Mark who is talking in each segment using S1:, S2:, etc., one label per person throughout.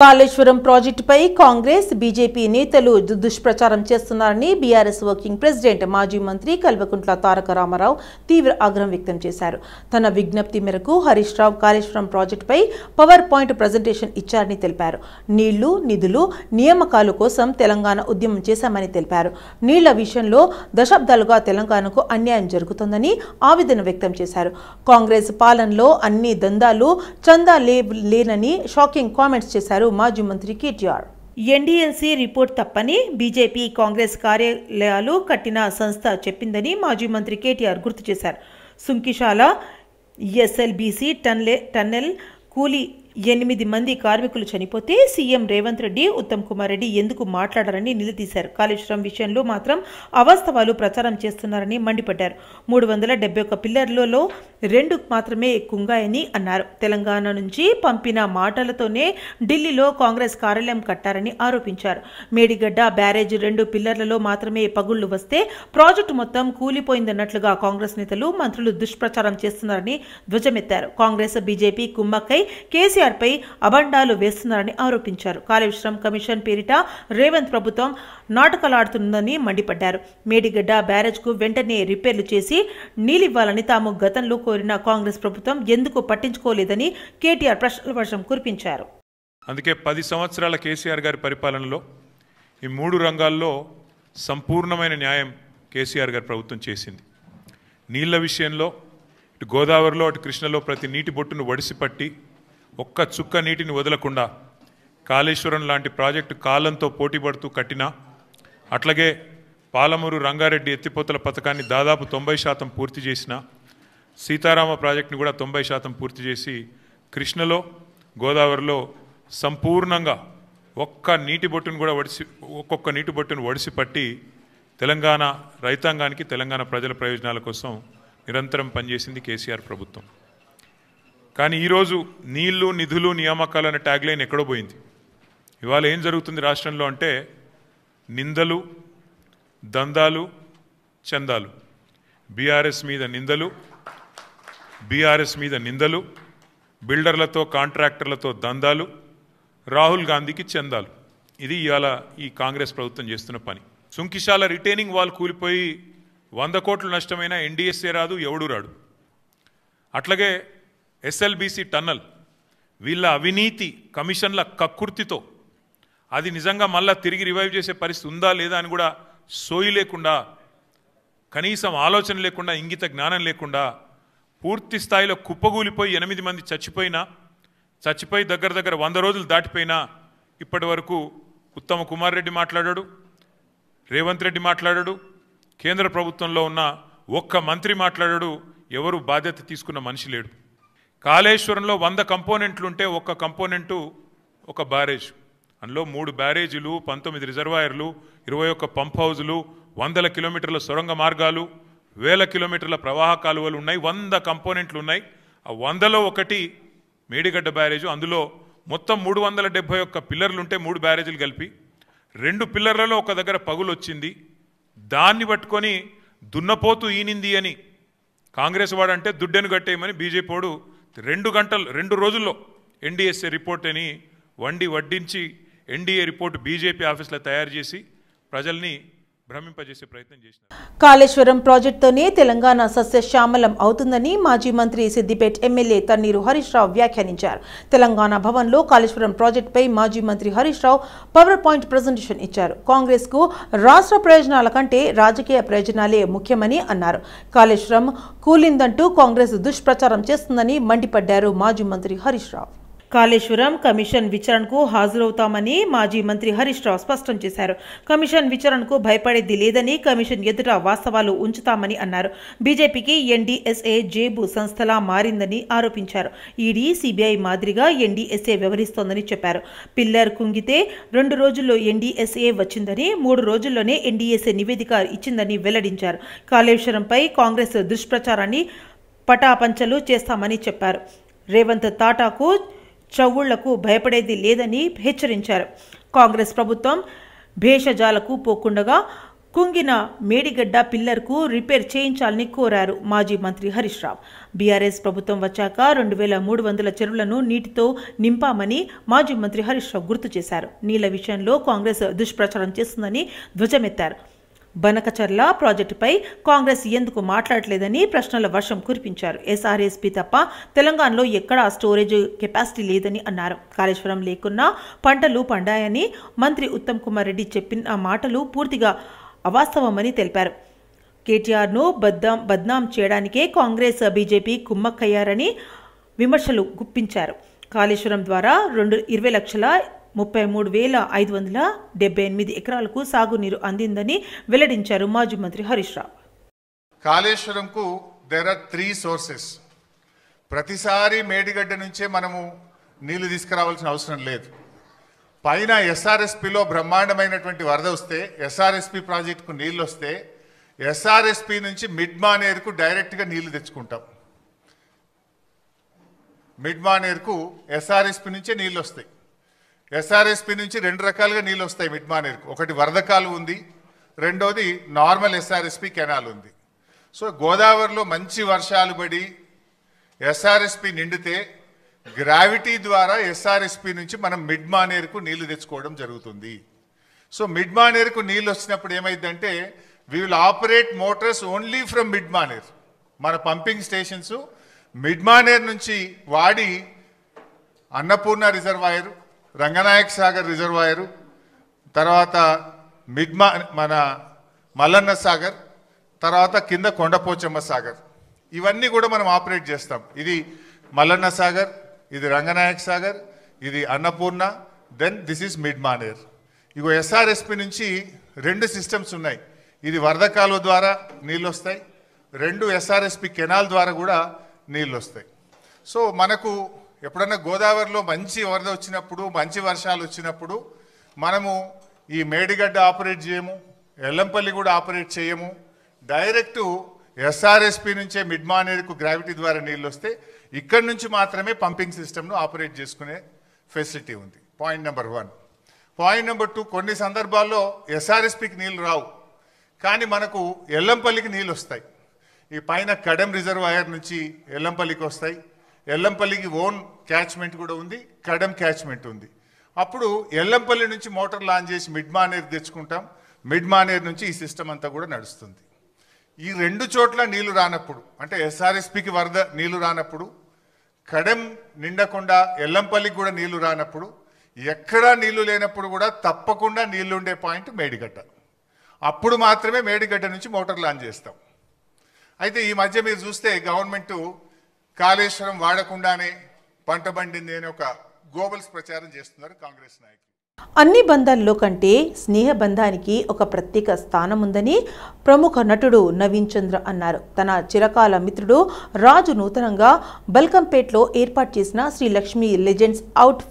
S1: కాళేశ్వరం ప్రాజెక్టుపై కాంగ్రెస్ బీజేపీ నేతలు దుష్ప్రచారం చేస్తున్నారని బీఆర్ఎస్ వర్కింగ్ ప్రెసిడెంట్ మాజీ మంత్రి కల్వకుంట్ల తారక రామారావు తీవ్ర ఆగ్రహం వ్యక్తం చేశారు. తన విజ్ఞప్తి మేరకు హరీష్ రావు కాళేశ్వరం ప్రాజెక్టుపై పవర్ పాయింట్ ప్రజెంటేషన్ ఇచ్చారని తెలిపారు. నీళ్లు, నిధులు, నియామకాల కోసం తెలంగాణ ఉద్యమం చేశామని తెలిపారు. నీళ్ల విషయంలో దశాబ్దాలుగా తెలంగాణకు అన్యాయం జరుగుతోందని ఆవేదన వ్యక్తం చేశారు. కాంగ్రెస్ పాలనలో అన్ని దందాలు చందా లేనని షాకింగ్ కామెంట్స్ చేశారు మాజీ మంత్రి కేటీఆర్. ఎన్డీఎల్సీ రిపోర్ట్ తప్పని బీజేపీ కాంగ్రెస్ కార్యాలయాలు కట్టిన సంస్థ చెప్పిందని మాజీ మంత్రి కేటీఆర్ గుర్తు చేశారు. సుంకిశాల ఎస్ఎల్బీసీ టన్నెల్ కూలీ 8 మంది కార్మికులు చనిపోతే సీఎం రేవంత్ రెడ్డి, ఉత్తమ్ కుమార్ రెడ్డి ఎందుకు మాట్లాడారని నిలదీశారు. కాళేశ్వరం విషయంలో మాత్రం అవాస్తవాలు ప్రచారం చేస్తున్నారని మండిపడ్డారు. 371 పిల్లర్లలో 2 మాత్రమే కుంగాయని అన్నారు. తెలంగాణ నుంచి పంపిన మాటలతోనే ఢిల్లీలో కాంగ్రెస్ కార్యాలయం కట్టారని ఆరోపించారు. మేడిగడ్డ బ్యారేజ్ 2 పిల్లర్లలో మాత్రమే పగుళ్లు వస్తే ప్రాజెక్టు మొత్తం కూలిపోయిందన్నట్లుగా కాంగ్రెస్ నేతలు, మంత్రులు దుష్ప్రచారం చేస్తున్నారని ధ్వజమెత్తారు. కాంగ్రెస్ బీజేపీ కుమ్మక్కై కేసీఆర్ పై అబండాలు వేస్తున్నారని ఆరోపించారు. కాళేశ్వరం కమిషన్ పేరిట రేవంత్ ప్రభుత్వం నాటకాలాడుతుందని మండిపడ్డారు. మేడిగడ్డ బ్యారేజ్ కు వెంటనే రిపేర్లు చేసి నీళ్లివ్వాలని తాము గతంలో కోరిన కాంగ్రెస్ ప్రభుత్వం ఎందుకు పట్టించుకోలేదని కేటీఆర్ ప్రశ్నల వర్షం కురిపించారు.
S2: అందుకే 10 సంవత్సరాల కేసీఆర్ గారి పరిపాలనలో ఈ 3 రంగాల్లో సంపూర్ణమైన న్యాయం కేసీఆర్ గారి ప్రభుత్వం చేసింది. నీళ్ల విషయంలో ఇటు గోదావరిలో అటు కృష్ణలో ప్రతి నీటి బొట్టును వడిసిపట్టి ఒక్క చుక్క నీటిని వదలకుండా కాళేశ్వరం లాంటి ప్రాజెక్టు కాలంతో పోటీపడుతూ కట్టినా, అట్లాగే పాలమూరు రంగారెడ్డి ఎత్తిపోతల పథకాన్ని దాదాపు 90% పూర్తి చేసిన, సీతారామ ప్రాజెక్టుని కూడా 90% పూర్తి చేసి కృష్ణలో గోదావరిలో సంపూర్ణంగా ఒక్కొక్క నీటి బొట్టును వడిసిపట్టి తెలంగాణ రైతాంగానికి, తెలంగాణ ప్రజల ప్రయోజనాల కోసం నిరంతరం పనిచేసింది కేసీఆర్ ప్రభుత్వం. కానీ ఈరోజు నీళ్లు, నిధులు, నియామకాలు అనే ట్యాగ్ లైన్ ఎక్కడో పోయింది. ఇవాళ ఏం జరుగుతుంది రాష్ట్రంలో అంటే నిందలు, దందాలు, చందాలు. బీఆర్ఎస్ మీద నిందలు, బిల్డర్లతో కాంట్రాక్టర్లతో దందాలు, రాహుల్ గాంధీకి చందాలు. ఇది ఇవాళ ఈ కాంగ్రెస్ ప్రభుత్వం చేస్తున్న పని. సుంకిశాల రిటైనింగ్ వాల్ కూలిపోయి 100 కోట్లు నష్టమైన ఎన్డీఎస్ఏ రాదు, ఎవడూ రాడు. అట్లాగే ఎస్ఎల్బీసీ టన్నల్ వీళ్ళ అవినీతి కమిషన్ల కక్కుర్తితో అది నిజంగా మళ్ళా తిరిగి రివైవ్ చేసే పరిస్థితి ఉందా లేదా అని కూడా సోయి లేకుండా, కనీసం ఆలోచన లేకుండా, ఇంగిత జ్ఞానం లేకుండా పూర్తి స్థాయిలో కుప్పగూలిపోయి 8 మంది చచ్చిపోయి దగ్గర 100 రోజులు దాటిపోయినా ఇప్పటి వరకు ఉత్తమ్ కుమార్ రెడ్డి మాట్లాడాడు, రేవంత్ రెడ్డి మాట్లాడాడు, కేంద్ర ప్రభుత్వంలో ఉన్న ఒక్క మంత్రి మాట్లాడాడు. ఎవరు బాధ్యత తీసుకున్న మనిషి లేడు. కాళేశ్వరంలో 100 కంపోనెంట్లుంటే ఒక్క కంపోనెంటు ఒక బ్యారేజ్, అందులో 3 బ్యారేజీలు, 19 రిజర్వాయర్లు, 21 పంప్ హౌజులు, 100 కిలోమీటర్ల సొరంగ మార్గాలు, 1000 కిలోమీటర్ల ప్రవాహ కాలువలు ఉన్నాయి. 100 కంపోనెంట్లు ఉన్నాయి. ఆ 100లో ఒకటి మేడిగడ్డ బ్యారేజు. అందులో మొత్తం 371 పిల్లర్లుంటే 3 బ్యారేజీలు కలిపి 2 పిల్లర్లలో ఒక దగ్గర పగులు వచ్చింది. దాన్ని పట్టుకొని దున్నపోతూ ఈనింది అని కాంగ్రెస్ వాడంటే దుడ్డెను కట్టేయమని బీజేపీ వాడు 2 రోజుల్లో ఎన్డీఎస్ఏ రిపోర్ట్ అని వడ్డించి ఎన్డీఏ రిపోర్ట్ బీజేపీ ఆఫీసులో తయారు చేసి ప్రజల్ని భ్రమింపజేసే ప్రయత్నం చేసినారు.
S1: కాళేశ్వరం ప్రాజెక్టుతోనే తెలంగాణ సస్యశ్యామలం అవుతుందని మాజీ మంత్రి సిద్దిపేట ఎమ్మెల్యే తన్నీరు హరీష్ రావు వ్యాఖ్యానించారు. తెలంగాణ భవన్లో కాళేశ్వరం ప్రాజెక్టుపై మాజీ మంత్రి Harish Rao power point presentation ఇచ్చారు. కాంగ్రెస్ కు రాష్ట్ర ప్రయోజనాల కంటే రాజకీయ ప్రయోజనాలే ముఖ్యమని అన్నారు. కాళేశ్వరం కూలిందంటూ కాంగ్రెస్ దుష్ప్రచారం చేస్తుందని మండిపడ్డారు మాజీ మంత్రి హరీష్ రావు. కాళేశ్వరం కమిషన్ విచారణకు హాజరవుతామని మాజీ మంత్రి హరీష్ రావు స్పష్టం చేశారు. కమిషన్ విచారణకు భయపడేది లేదని, కమిషన్ ఎదుట వాస్తవాలు ఉంచుతామని అన్నారు. బీజేపీకి ఎన్డీఎస్ఏ జేబు సంస్థలా మారిందని ఆరోపించారు. ఈడీ, సీబీఐ మాదిరిగా ఎన్డీఎస్ఏ వ్యవహరిస్తోందని చెప్పారు. పిల్లర్ కుంగితే 2 రోజుల్లో ఎన్డీఎస్ఏ వచ్చిందని, 3 రోజుల్లోనే ఎన్డీఎస్ఏ నివేదిక ఇచ్చిందని వెల్లడించారు. కాళేశ్వరంపై కాంగ్రెస్ దుష్ప్రచారాన్ని పటాపంచలు చేస్తామని చెప్పారు. రేవంత్ తాటాకు చౌళ్లకు భయపడేది లేదని హెచ్చరించారు. కాంగ్రెస్ ప్రభుత్వం భేషజాలకు పోకుండగా కుంగిన మేడిగడ్డ పిల్లర్కు రిపేర్ చేయించాలని కోరారు మాజీ మంత్రి హరీష్ రావు. బీఆర్ఎస్ ప్రభుత్వం వచ్చాక 2300 చెరువులను నీటితో నింపామని మాజీ మంత్రి హరీష్ రావు గుర్తు చేశారు. నీళ్ల విషయంలో కాంగ్రెస్ దుష్ప్రచారం చేస్తుందని ధ్వజమెత్తారు. బనకచర్ల ప్రాజెక్టుపై కాంగ్రెస్ ఎందుకు మాట్లాడలేదని ప్రశ్నల వర్షం కురిపించారు. ఎస్ఆర్ఎస్పీ తప్ప తెలంగాణలో ఎక్కడా స్టోరేజ్ కెపాసిటీ లేదని అన్నారు. కాళేశ్వరం లేకున్నా పంటలు పండాయని మంత్రి ఉత్తమ్ కుమార్ రెడ్డి చెప్పిన మాటలు పూర్తిగా అవాస్తవమని తెలిపారు. కేటీఆర్ను బద్నాం చేయడానికే కాంగ్రెస్ బీజేపీ కుమ్మక్కయ్యారని విమర్శలు గుప్పించారు. కాళేశ్వరం ద్వారా 20,33,578 ఎకరాలకు సాగునీరు అందిందని వెల్లడించారు మాజీ మంత్రి Harish Rao.
S3: కాళేశ్వరంకు there are 3 sources. ప్రతిసారి మేడిగడ్డ నుంచే మనము నీళ్లు తీసుకురావాల్సిన అవసరం లేదు. పైన ఎస్ఆర్ఎస్పిలో బ్రహ్మాండమైనటువంటి వరద వస్తే, ఎస్ఆర్ఎస్పి ప్రాజెక్టుకు నీళ్ళు వస్తే, ఎస్ఆర్ఎస్పి నుంచి మిడ్ మానేర్కు డైరెక్ట్గా నీళ్లు తెచ్చుకుంటాం. మిడ్ మానేర్కు ఎస్ఆర్ఎస్పి నుంచే నీళ్ళు వస్తాయి. ఎస్ఆర్ఎస్పి నుంచి 2 రకాలుగా నీళ్ళు వస్తాయి మిడ్ మానేర్కు. ఒకటి వరద కాలువ ఉంది, రెండోది నార్మల్ ఎస్ఆర్ఎస్పి కెనాల్ ఉంది. సో గోదావరిలో మంచి వర్షాలు పడి ఎస్ఆర్ఎస్పి నిండితే గ్రావిటీ ద్వారా ఎస్ఆర్ఎస్పి నుంచి మనం మిడ్ మానేర్కు నీళ్లు తెచ్చుకోవడం జరుగుతుంది. సో మిడ్ మానేర్కు నీళ్ళు వచ్చినప్పుడు ఏమైందంటే we will operate Motors only from mid Maner. మన పంపింగ్ స్టేషన్స్ మిడ్ మానేర్ నుంచి వాడి అన్నపూర్ణ రిజర్వాయరు, రంగనాయక్ సాగర్ రిజర్వాయరు, తర్వాత మన మల్లన్న సాగర్, తర్వాత కింద కొండపోచమ్మ సాగర్, ఇవన్నీ కూడా మనం ఆపరేట్ చేస్తాం. ఇది మల్లన్న సాగర్, ఇది రంగనాయక్ సాగర్, ఇది Annapurna, then this is Mid Manair. ఇగో ఎస్ఆర్ఎస్పి నుంచి 2 సిస్టమ్స్ ఉన్నాయి. ఇది వరద కాలువ ద్వారా నీళ్ళు వస్తాయి, 2 ఎస్ఆర్ఎస్పి కెనాల్ ద్వారా కూడా నీళ్ళు వస్తాయి. సో మనకు ఎప్పుడన్నా గోదావరిలో మంచి వరద వచ్చినప్పుడు, మంచి వర్షాలు వచ్చినప్పుడు మనము ఈ మేడిగడ్డ ఆపరేట్ చేయము, ఎల్లంపల్లి కూడా ఆపరేట్ చేయము. డైరెక్టు ఎస్ఆర్ఎస్పి నుంచే మిడ్ మానేర్కు గ్రావిటీ ద్వారా నీళ్ళు వస్తే ఇక్కడి నుంచి మాత్రమే పంపింగ్ సిస్టమ్ను ఆపరేట్ చేసుకునే ఫెసిలిటీ ఉంది. Point number 1. పాయింట్ నెంబర్ 2, కొన్ని సందర్భాల్లో ఎస్ఆర్ఎస్పికి నీళ్ళు రావు, కానీ మనకు ఎల్లంపల్లికి నీళ్ళు వస్తాయి. ఈ పైన కడెం రిజర్వాయర్ నుంచి ఎల్లంపల్లికి వస్తాయి. ఎల్లంపల్లికి ఓన్ క్యాచ్మెంట్ కూడా ఉంది, కడెం క్యాచ్మెంట్ ఉంది. అప్పుడు ఎల్లంపల్లి నుంచి మోటార్ లాంచ్ చేసి మిడ్ మానేర్ తెచ్చుకుంటాం. మిడ్ మానేర్ నుంచి ఈ సిస్టమ్ అంతా కూడా నడుస్తుంది. ఈ 2 చోట్ల నీళ్లు రానప్పుడు, అంటే ఎస్ఆర్ఎస్పికి వరద నీళ్లు రానప్పుడు, కడెం నిండకుండా ఎల్లంపల్లికి కూడా నీళ్లు రానప్పుడు, ఎక్కడా నీళ్లు లేనప్పుడు కూడా తప్పకుండా నీళ్లు ఉండే పాయింట్ మేడిగడ్డ. అప్పుడు మాత్రమే మేడిగడ్డ నుంచి మోటార్ లాంచ్ చేస్తాం. అయితే ఈ మధ్య మీరు చూస్తే గవర్నమెంట్ కాళేశ్వరం వాడకుండానే పంట పండింది అని ఒక గోబల్స్ ప్రచారం చేస్తున్నారు కాంగ్రెస్ నాయకులు.
S1: అన్ని బంధాల్లో కంటే స్నేహ బంధానికి ఒక ప్రత్యేక స్థానం ఉందని ప్రముఖ నటుడు నవీన్ చంద్ర అన్నారు. తన చిరకాల మిత్రుడు రాజు నూతనంగా బల్కంపేట్లో ఏర్పాటు చేసిన శ్రీ లక్ష్మీ లెజెండ్స్ అవుట్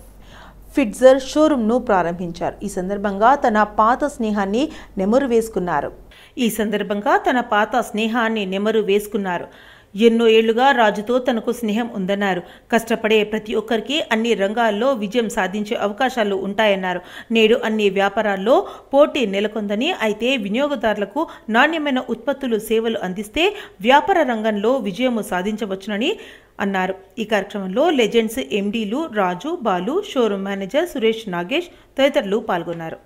S1: ఫిట్జర్ షోరూంను ప్రారంభించారు. ఈ సందర్భంగా తన పాత స్నేహాన్ని నెమరు వేసుకున్నారు. ఎన్నో ఏళ్లుగా రాజుతో తనకు స్నేహం ఉందన్నారు. కష్టపడే ప్రతి ఒక్కరికి అన్ని రంగాల్లో విజయం సాధించే అవకాశాలు ఉంటాయన్నారు. నేడు అన్ని వ్యాపారాల్లో పోటీ నెలకొందని, అయితే వినియోగదారులకు నాణ్యమైన ఉత్పత్తులు, సేవలు అందిస్తే వ్యాపార రంగంలో విజయం సాధించవచ్చునని అన్నారు. ఈ కార్యక్రమంలో లెజెండ్స్ ఎండీలు రాజు, బాలు, షోరూమ్ మేనేజర్ సురేష్, నాగేష్ తదితరులు పాల్గొన్నారు.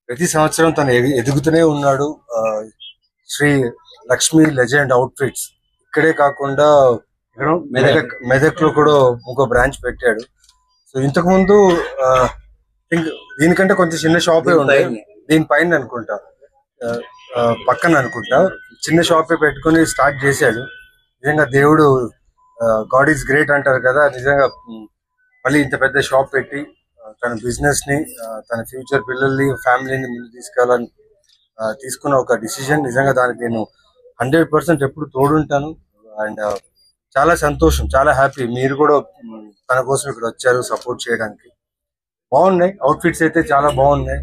S4: ప్రతి సంవత్సరం తను ఎదుగుతూనే ఉన్నాడు. శ్రీ లక్ష్మీ లెజెండ్ అవుట్ఫిట్స్ ఇక్కడే కాకుండా మెదక్ లో కూడా ఇంకో బ్రాంచ్ పెట్టాడు. సో ఇంతకు ముందు దీనికంటే కొంచెం చిన్న షాపే ఉంది, దీనిపైన అనుకుంటా పక్కన అనుకుంటా చిన్న షాపే పెట్టుకుని స్టార్ట్ చేశాడు. నిజంగా దేవుడు గాడ్ ఈజ్ గ్రేట్ అంటారు కదా, నిజంగా మళ్ళీ ఇంత పెద్ద షాప్ పెట్టి తన బిజినెస్ ని, తన ఫ్యూచర్ పిల్లల్ని, ఫ్యామిలీని ముందు తీసుకెళ్ళాలని తీసుకున్న ఒక డిసిజన్. నిజంగా దానికి నేను 100% ఎప్పుడు తోడుంటాను. అండ్ చాలా సంతోషం, చాలా హ్యాపీ మీరు కూడా తన కోసం ఇక్కడ వచ్చారు సపోర్ట్ చేయడానికి. బాగున్నాయి, అవుట్ఫిట్స్ అయితే చాలా బాగున్నాయి.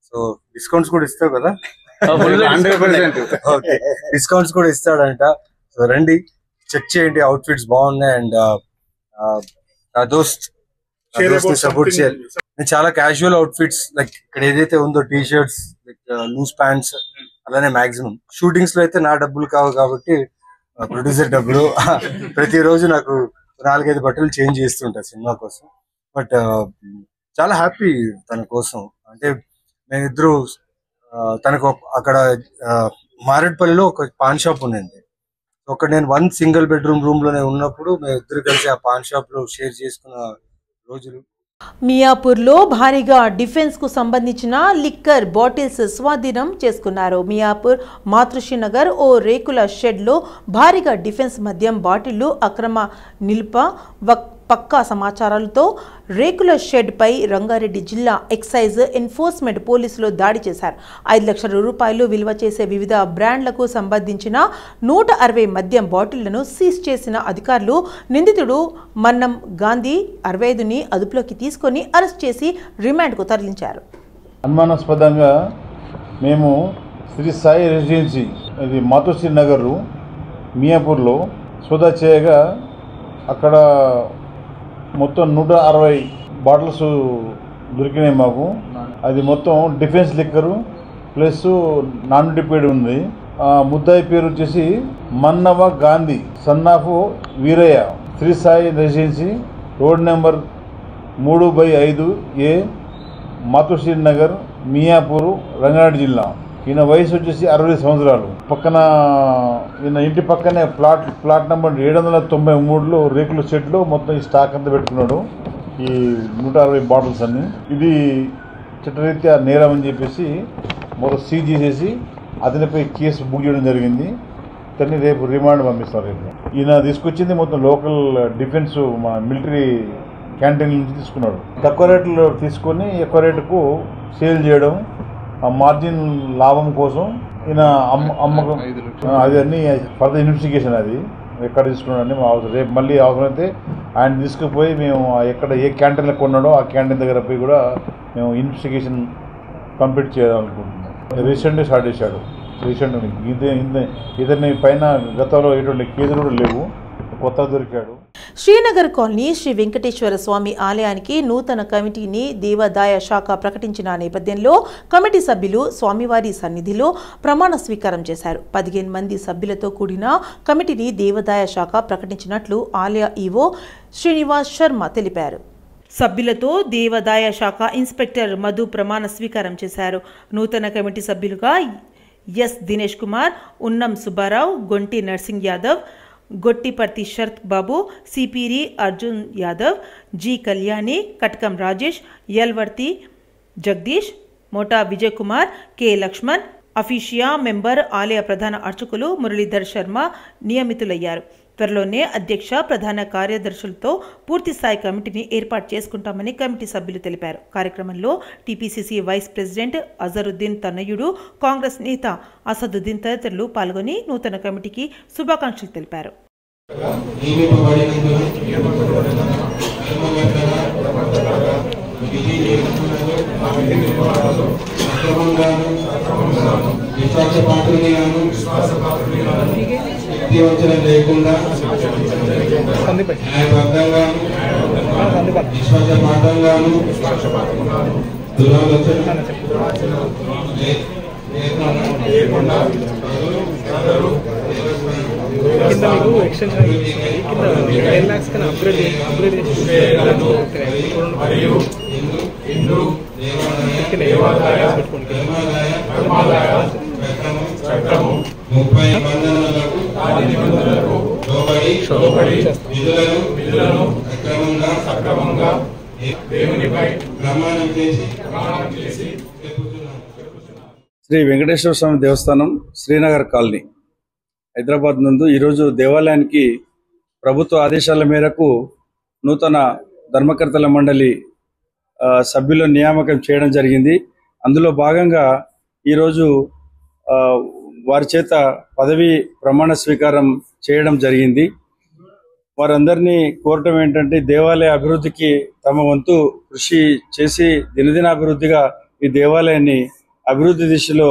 S4: సో డిస్కౌంట్స్ కూడా ఇస్తావు కదా?
S5: 100%.
S4: ఓకే, డిస్కౌంట్స్ కూడా ఇస్తాడంట. సో రండి, చెక్ చేయండి, అవుట్ఫిట్స్ బాగున్నాయి. అండ్ నా దోస్త్ సపోర్ట్ చేయాలి. నేను చాలా క్యాజువల్ అవుట్ఫిట్స్, లైక్ ఇక్కడ ఏదైతే ఉందో T shirts, like loose pants, అలానే మాక్సిమం షూటింగ్స్ లో అయితే నా డబ్బులు కావు కాబట్టి ప్రొడ్యూసర్ డబ్బులు ప్రతిరోజు నాకు 4-5 బట్టలు చేంజ్ చేస్తుంటా సినిమా కోసం. బట్ చాలా హ్యాపీ తన కోసం. అంటే మేమిద్దరు తనకు అక్కడ మారేడుపల్లిలో ఒక పాన్ షాప్ ఉండింది. ఒక నేను 1 సింగిల్ బెడ్రూమ్ రూమ్ లోనే ఉన్నప్పుడు మేము ఇద్దరు కలిసి ఆ పాన్ షాప్ లో షేర్ చేసుకున్న రోజులు.
S1: మియాపూర్లో భారీగా డిఫెన్స్ కు సంబంధించిన లిక్కర్ బాటిల్స్ స్వాధీనం చేసుకున్నారు. మియాపూర్ మాతృశ్రీనగర్ ఓ రేకుల షెడ్లో భారీగా డిఫెన్స్ మద్యం బాటిళ్లు అక్రమ నిల్ప పక్కా సమాచారాలతో రేకుల షెడ్ పై రంగారెడ్డి జిల్లా ఎక్సైజ్ ఎన్ఫోర్స్మెంట్ పోలీసులు దాడి చేశారు. 5 లక్షల రూపాయలు విలువ చేసే వివిధ బ్రాండ్లకు సంబంధించిన 160 మద్యం బాటిళ్లను సీజ్ చేసిన అధికారులు నిందితుడు మన్నం గాంధీ 65ని అదుపులోకి తీసుకొని అరెస్ట్ చేసి రిమాండ్కు తరలించారు.
S5: అనుమానాస్పదంగా మేము శ్రీ సాయి రెసిడెన్సీ ఇది మాతృశ్రీ నగర్ మియాపూర్లో సోదా చేయగా అక్కడ మొత్తం 160 బాటిల్స్ దొరికినాయి మాకు. అది మొత్తం defence liquor plus non duty paid ఉంది. ముద్దాయి పేరు వచ్చేసి Mannava Gandhi son of Veeraiah, Sri Sai residency, road number 3/5A, Matrusri Nagar, Miyapur, Rangareddy జిల్లా. ఈయన వయసు వచ్చేసి 60 సంవత్సరాలు. పక్కన ఈయన ఇంటి పక్కనే ప్లాట్ నెంబర్ 793లో రేకుల షెడ్లో మొత్తం ఈ స్టాక్ అంతా పెట్టుకున్నాడు, ఈ 160 బాటిల్స్ అన్ని. ఇది చట్టరీత్యా నేరం అని చెప్పేసి మొదలు సీజ్ చేసేసి అతనిపై కేసు బుక్ చేయడం జరిగింది. ఇతన్ని రేపు రిమాండ్ పంపిస్తారు. రేపు ఈయన తీసుకొచ్చింది మొత్తం లోకల్ డిఫెన్స్ మన మిలిటరీ క్యాంటీన్ నుంచి తీసుకున్నాడు. తక్కువ రేట్లో తీసుకొని ఎక్కువ రేటుకు సేల్ చేయడం, ఆ మార్జిన్ లాభం కోసం ఈయన అమ్మకం, అది అన్ని ఫర్దర్ ఇన్వెస్టిగేషన్. అది ఎక్కడ తీసుకున్నాడని రేపు మళ్ళీ అవసరమైతే ఆయన తీసుకుపోయి మేము ఎక్కడ ఏ క్యాంటీన్లో కొన్నాడో ఆ క్యాంటీన్ దగ్గర పోయి కూడా మేము ఇన్వెస్టిగేషన్ కంప్లీట్ చేయాలనుకుంటున్నాం. రీసెంట్గా స్టార్ట్ చేశాడు. ఇతని పైన గతంలో ఎటువంటి కేసులు కూడా లేవు, కొత్త దొరికాడు.
S1: శ్రీనగర్ కాలనీ శ్రీ వెంకటేశ్వర స్వామి ఆలయానికి నూతన కమిటీని దేవాదాయ శాఖ ప్రకటించిన నేపథ్యంలో కమిటీ సభ్యులు స్వామివారి సన్నిధిలో ప్రమాణ స్వీకారం చేశారు. 15 మంది సభ్యులతో కూడిన కమిటీని దేవాదాయ శాఖ ప్రకటించినట్లు ఆలయ ఈవో శ్రీనివాస్ శర్మ తెలిపారు. సభ్యులతో దేవాదాయ శాఖ ఇన్స్పెక్టర్ మధు ప్రమాణ స్వీకారం చేశారు. నూతన కమిటీ సభ్యులుగా ఎస్ దినేష్ కుమార్, ఉన్నం సుబ్బారావు, గొంటి నర్సింగ్ యాదవ్, గొట్టిపర్తి శరత్ బాబు, సిపిరి అర్జున్ యాదవ్, జి కళ్యాణి, కటకం రాజేష్, యల్వర్తి జగదీష్, మోటా విజయ్ కుమార్, కె లక్ష్మణ్, అఫీషియా మెంబర్ ఆలయ ప్రధాన అర్చకులు మురళీధర్ శర్మ నియమితులయ్యారు. త్వరలోనే అధ్యక్ష, ప్రధాన కార్యదర్శులతో పూర్తిస్థాయి కమిటీని ఏర్పాటు చేసుకుంటామని కమిటీ సభ్యులు తెలిపారు. కార్యక్రమంలో టీపీసీసీ వైస్ ప్రెసిడెంట్ అజరుద్దీన్ తన్నయుడు, కాంగ్రెస్ నేత అసదుద్దీన్ తదితరులు పాల్గొని నూతన కమిటీకి శుభాకాంక్షలు తెలిపారు.
S6: లేకుండా విశ్వాసపాతంగాను
S7: శ్రీ వెంకటేశ్వర స్వామి దేవస్థానం శ్రీనగర్ కాలనీ హైదరాబాద్ నందు ఈరోజు దేవాలయానికి ప్రభుత్వ ఆదేశాల మేరకు నూతన ధర్మకర్తల మండలి సభ్యుల నియామకం చేయడం జరిగింది. అందులో భాగంగా ఈరోజు వారి చేత పదవి ప్రమాణ స్వీకారం చేయడం జరిగింది. వారందరినీ కోరటం ఏంటంటే దేవాలయ అభివృద్ధికి తమ వంతు కృషి చేసి దినదినాభివృద్ధిగా ఈ దేవాలయాన్ని అభివృద్ధి దిశలో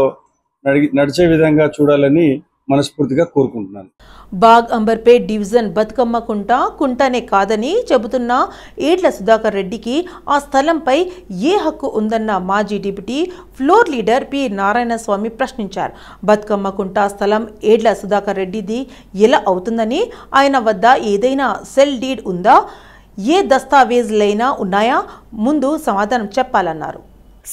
S7: నడిచే విధంగా చూడాలని మనస్ఫూర్తిగా కోరుకుంటున్నాను.
S1: బాగ్ అంబర్పేట్ డివిజన్ బతుకమ్మ కుంటనే కాదని చెబుతున్న ఏడ్ల సుధాకర్ రెడ్డికి ఆ స్థలంపై ఏ హక్కు ఉందన్న మాజీ deputy floor leader P Narayanaswamy ప్రశ్నించారు. బతుకమ్మ కుంట స్థలం ఏడ్ల సుధాకర్ రెడ్డిది ఎలా అవుతుందని, ఆయన వద్ద ఏదైనా సెల్ డీడ్ ఉందా, ఏ దస్తావేజులైనా ఉన్నాయా, ముందు సమాధానం చెప్పాలన్నారు.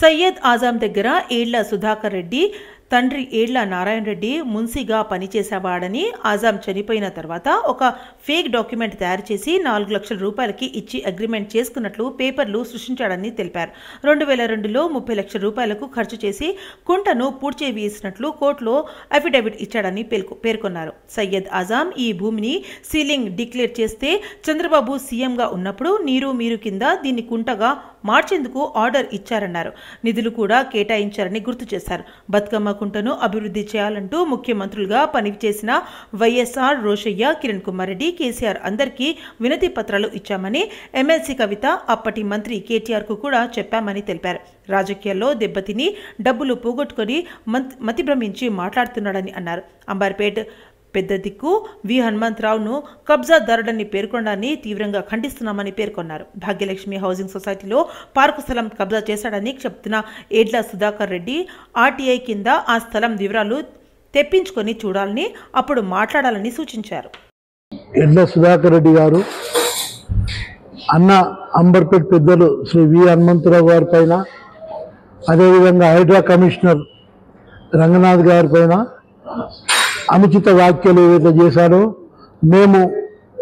S1: సయ్యద్ ఆజాం దగ్గర ఏడ్ల సుధాకర్ రెడ్డి తండ్రి ఏడ్ల నారాయణ రెడ్డి మున్సిగా పనిచేసేవాడని, ఆజాం చనిపోయిన తర్వాత ఒక ఫేక్ డాక్యుమెంట్ తయారు చేసి 4 లక్షల రూపాయలకి ఇచ్చి అగ్రిమెంట్ చేసుకున్నట్లు పేపర్లు సృష్టించాడని తెలిపారు. 2002లో 30 లక్షల రూపాయలకు ఖర్చు చేసి కుంటను పూడ్చి వేసినట్లు కోర్టులో అఫిడవిట్ ఇచ్చాడని పేర్కొన్నారు. సయ్యద్ ఆజాం ఈ భూమిని సీలింగ్ డిక్లేర్ చేస్తే చంద్రబాబు సీఎంగా ఉన్నప్పుడు మీరు కింద దీన్ని కుంటగా మార్చేందుకు ఆర్డర్ ఇచ్చారన్నారు. నిధులు కూడా కేటాయించారని గుర్తు చేశారు. బతుకమ్మ కుంటను అభివృద్ధి చేయాలంటూ ముఖ్యమంత్రులుగా పనిచేసిన వైఎస్ఆర్, రోషయ్య, కిరణ్ కుమార్ రెడ్డి, కేసీఆర్ అందరికీ వినతి పత్రాలు ఇచ్చామని, ఎమ్మెల్సీ కవిత అప్పటి మంత్రి కేటీఆర్ కు కూడా చెప్పామని తెలిపారు. రాజకీయాల్లో దెబ్బతిని డబ్బులు పోగొట్టుకుని మతిభ్రమించి మాట్లాడుతున్నాడని అన్నారు. అంబర్పేట్ పెద్ద దిక్కు వి హనుమంతరావును కబ్జాదారుడని పేర్కొనడాన్ని తీవ్రంగా ఖండిస్తున్నామని పేర్కొన్నారు. భాగ్యలక్ష్మి హౌసింగ్ సొసైటీలో పార్కు స్థలం కబ్జా చేశాడని చెప్తున్న ఏడ్ల సుధాకర్ రెడ్డి ఆర్టీఐ కింద ఆ స్థలం వివరాలు తెప్పించుకొని చూడాలని, అప్పుడు మాట్లాడాలని సూచించారు.
S8: ఏడ్ల సుధాకర్ రెడ్డి గారు అన్న అంబర్పేట్ పెద్దలు శ్రీ వి హనుమంతరావు గారి పైన, అదేవిధంగా హైడ్రా కమిషనర్ రంగనాథ్ గారి పైన అనుచిత వ్యాఖ్యలు ఏవైతే చేశారో మేము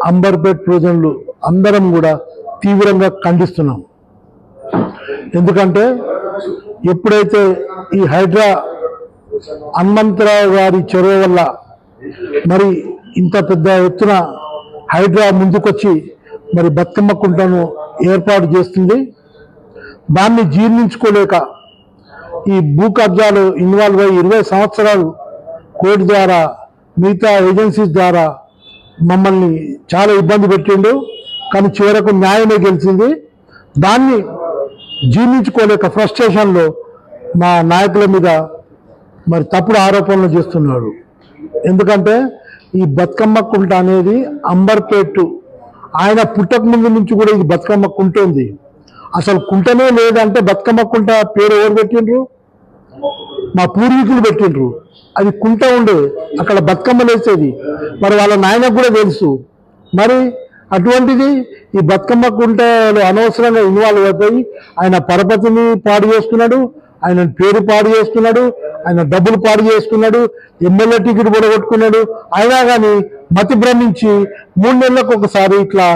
S8: అంబర్పేట్ ప్రజలు అందరం కూడా తీవ్రంగా ఖండిస్తున్నాం. ఎందుకంటే ఎప్పుడైతే ఈ హైడ్రా హనుమంతరావు గారి చొరవ వల్ల మరి ఇంత పెద్ద ఎత్తున హైడ్రా ముందుకొచ్చి మరి బతుకమ్మ కుంటను ఏర్పాటు చేస్తుంది, దాన్ని జీర్ణించుకోలేక ఈ భూ కబ్జాలు ఇన్వాల్వ్ అయ్యి 20 సంవత్సరాలు కోర్టు ద్వారా మిగతా ఏజెన్సీస్ ద్వారా మమ్మల్ని చాలా ఇబ్బంది పెట్టిండు. కానీ చివరకు న్యాయమే గెలిచింది. దాన్ని జీర్ణించుకోలేక ఫ్రస్ట్రేషన్లో మా నాయకుల మీద మరి తప్పుడు ఆరోపణలు చేస్తున్నాడు. ఎందుకంటే ఈ బతుకమ్మ కుంట అనేది అంబర్పేట్ ఆయన పుట్టక ముందు నుంచి కూడా ఇది బతుకమ్మ కుంట ఉంది. అసలు కుంటనే లేదంటే బతుకమ్మ కుంట పేరు ఎవరు పెట్టిండ్రు? మా పూర్వీకులు పెట్టిండ్రు. అది కుంట ఉండే అక్కడ బతుకమ్మ లేసేది, మరి వాళ్ళ నాయనకు కూడా తెలుసు. మరి అటువంటిది ఈ బతుకమ్మ కుంటలో అనవసరంగా ఇన్వాల్వ్ అయిపోయి ఆయన పరపతిని పాడు చేస్తున్నాడు, ఆయన పేరు పాడు చేస్తున్నాడు, ఆయన డబ్బులు పాడు చేసుకున్నాడు, ఎమ్మెల్యే టికెట్ కూడా కొట్టుకున్నాడు. అయినా కానీ మతి భ్రమించి 3 నెలలకు ఒకసారి ఇట్లా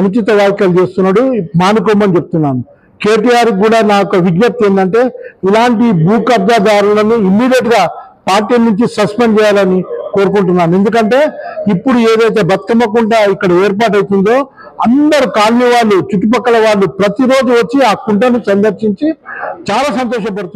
S8: అనుచిత వ్యాఖ్యలు చేస్తున్నాడు. మానుకోమని చెప్తున్నాను. కేటీఆర్ కూడా నా యొక్క విజ్ఞప్తి ఏంటంటే ఇలాంటి భూ కబ్జాదారులను ఇమ్మీడియట్ గా పార్టీ నుంచి సస్పెండ్ చేయాలని కోరుకుంటున్నాను. ఎందుకంటే ఇప్పుడు ఏదైతే బతుకమ్మ కుంట ఇక్కడ ఏర్పాటవుతుందో అందరు కాలనీ వాళ్ళు, చుట్టుపక్కల వాళ్ళు ప్రతిరోజు వచ్చి ఆ కుంటను సందర్శించి చాలా సంతోషపడుతున్నారు.